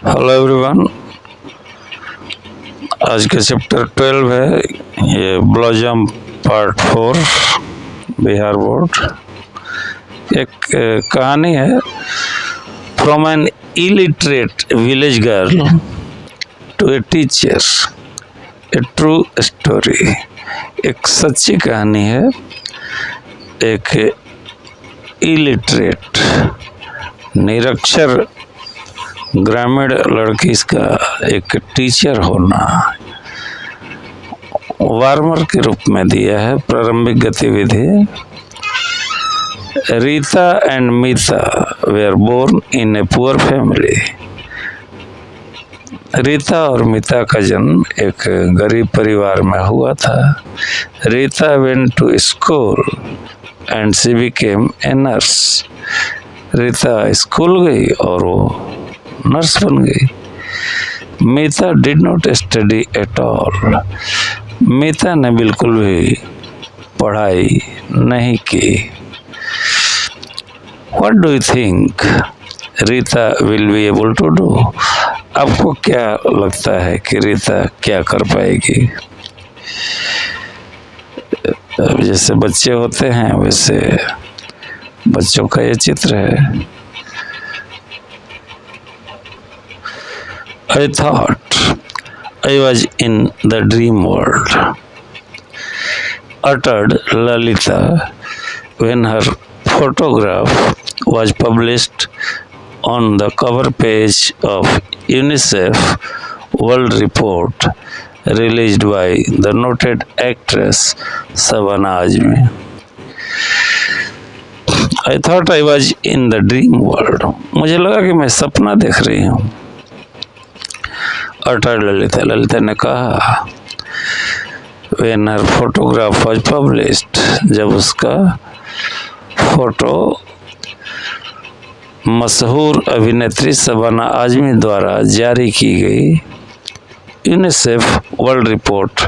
Hello everyone. आज का chapter 12 है, ये ब्लॉसम पार्ट 4 बिहार बोर्ड। एक कहानी है, from an illiterate village girl to a teacher, a true story. एक सच्ची कहानी है, एक इलिटरेट निरक्षर ग्रामीण लड़की का एक टीचर होना। वार्मर के रूप में दिया है। प्रारंभिक गतिविधि। Rita and Mita were born in a poor family. Rita और मीता का जन्म एक गरीब परिवार में हुआ था। Rita went to school and she became a nurse. Rita school गई और वो नर्स बन गई। Meeta did not study at all. Meeta ने बिल्कुल भी पढ़ाई नहीं की। What do you think Rita will be able to do? आपको क्या लगता है कि रीता क्या कर पाएगी? जैसे बच्चे होते हैं वैसे बच्चों का ये चित्र है। I thought I was in the dream world, uttered Lalita when her photograph was published on the cover page of UNICEF World Report released by the noted actress Shabana Azmi. I thought I was in the dream world. मुझे लगा कि मैं सपना देख रही हूँ। अटर ललिता ने कहा। When her photograph was published, जब उसका फोटो मशहूर अभिनेत्री शबाना आजमी द्वारा जारी की गई यूनिसेफ वर्ल्ड रिपोर्ट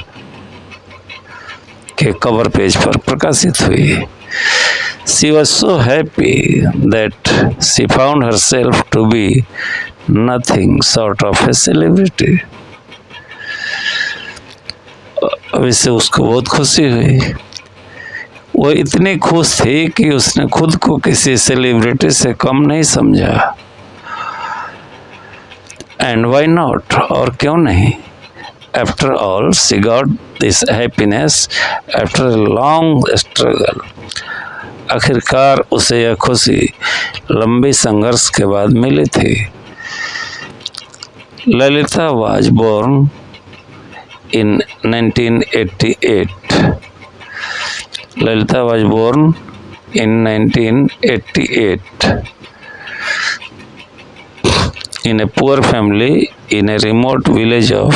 के कवर पेज पर प्रकाशित हुई। She was so happy that she found herself to be nothing short of a celebrity. अब इससे उसको बहुत खुशी हुई। वो इतनी खुश थी कि उसने खुद को किसी सेलिब्रिटी से कम नहीं समझा। And why not? और क्यों नहीं? After all, she got this happiness after a long struggle. आखिरकार उसे यह खुशी लंबी संघर्ष के बाद मिली थी। Lalita was born in 1988. Lalita was born in 1988 in a poor family in a remote village of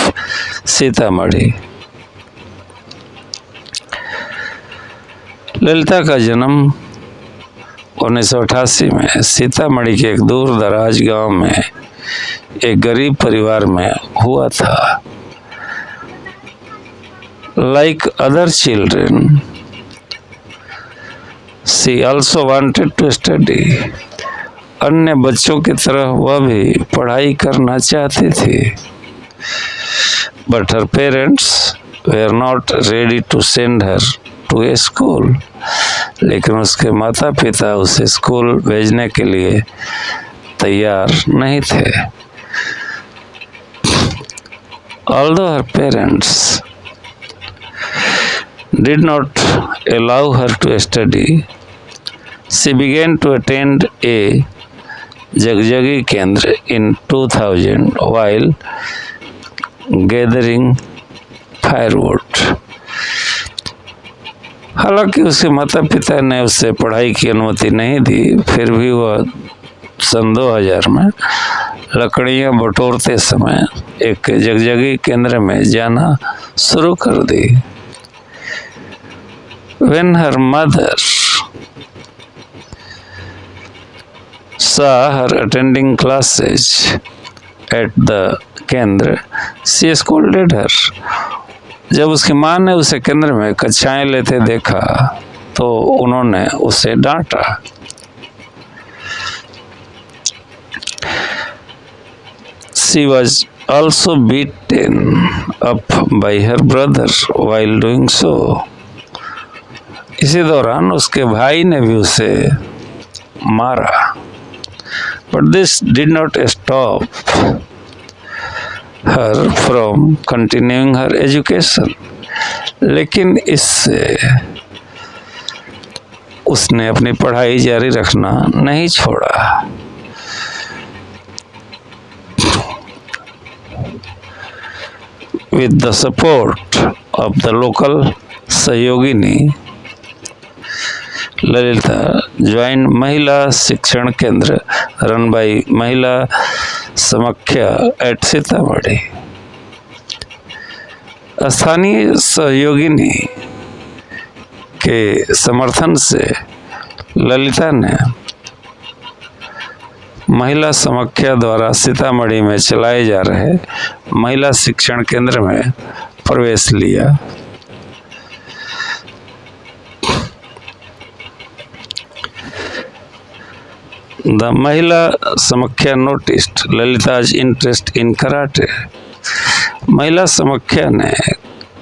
Sitamarhi. Lalita का जन्म 1988 में सीतामढ़ी के एक दूर दराज गांव में एक गरीब परिवार में हुआ था। Like other children, she also wanted to study. अन्य बच्चों की तरह वह भी पढ़ाई करना चाहती थी। But her parents were not ready to send her to a school. लेकिन उसके माता पिता उसे स्कूल भेजने के लिए तैयार नहीं थे। Although her parents did not allow her to study, she began to attend a Jagjagi Kendra in 2000 while gathering firewood. हालांकि उसके माता पिता ने उसे पढ़ाई की अनुमति नहीं दी, फिर भी वह सन 2000 में लकड़ियां बटोरते समय एक जगजगी केंद्र में जाना शुरू कर दी। When her mother saw her attending classes at the Kendra, she scolded her. जब उसकी माँ ने उसे केंद्र में कक्षाएं लेते देखा तो उन्होंने उसे डांटा। She was also beaten up by her brother while doing so. इसी दौरान उसके भाई ने भी उसे मारा. But this did not stop her from continuing her education. लेकिन इससे उसने अपनी पढ़ाई जारी रखना नहीं छोड़ा. With the support of the local सहयोगिनी, Lalita joined महिला शिक्षण केंद्र run by महिला समाख्या at सीतामढ़ी. स्थानीय सहयोगिनी के समर्थन से ललिता ने महिला समाख्या द्वारा सीतामढ़ी में चलाए जा रहे महिला शिक्षण केंद्र में प्रवेश लिया. The महिला समाख्या noticed Lalita's interest in karate. महिला समाख्या ने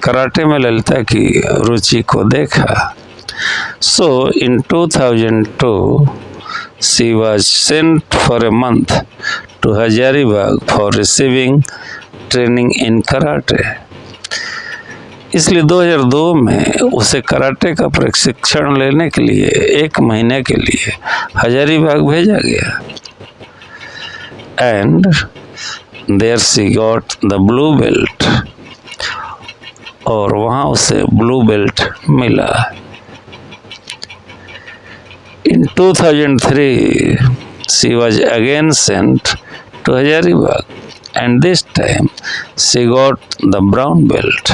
कराटे में ललिता की रुचि को देखा. So in 2002 she was sent for a month to Hazaribagh for receiving training in karate. इसलिए 2002 में उसे कराटे का प्रशिक्षण लेने के लिए 1 महीने के लिए हजारीबाग भेजा गया. And there she got the blue belt. और वहाँ उसे ब्लू बेल्ट मिला. In 2003 she was again sent to Hazaribagh and this time she got the brown belt.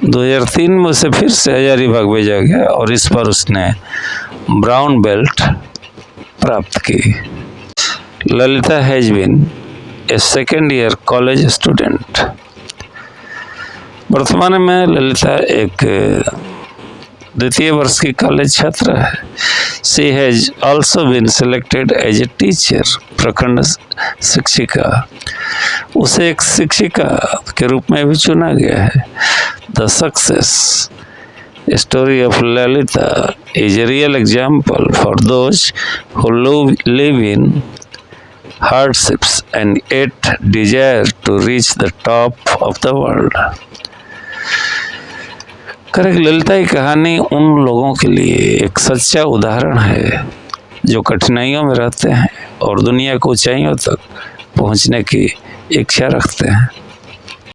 2003 में उसे फिर से हजारीबाग भेजा गया और इस पर उसने ब्राउन बेल्ट प्राप्त की. Lalita has been a second year college student. वर्तमान में ललिता एक द्वितीय वर्ष की कॉलेज छात्रा है. She has also been selected as a teacher. प्रखंड शिक्षिका. उसे एक शिक्षिका के रूप में भी चुना गया है. The success story of Lalita is a real example for those who live in hardships and yet desire to reach the top of the world. Correct. Lalita की कहानी उन लोगों के लिए एक सच्चा उदाहरण है जो कठिनाइयों में रहते हैं और दुनिया को ऊंचाइयों तक पहुंचने की इच्छा रखते हैं.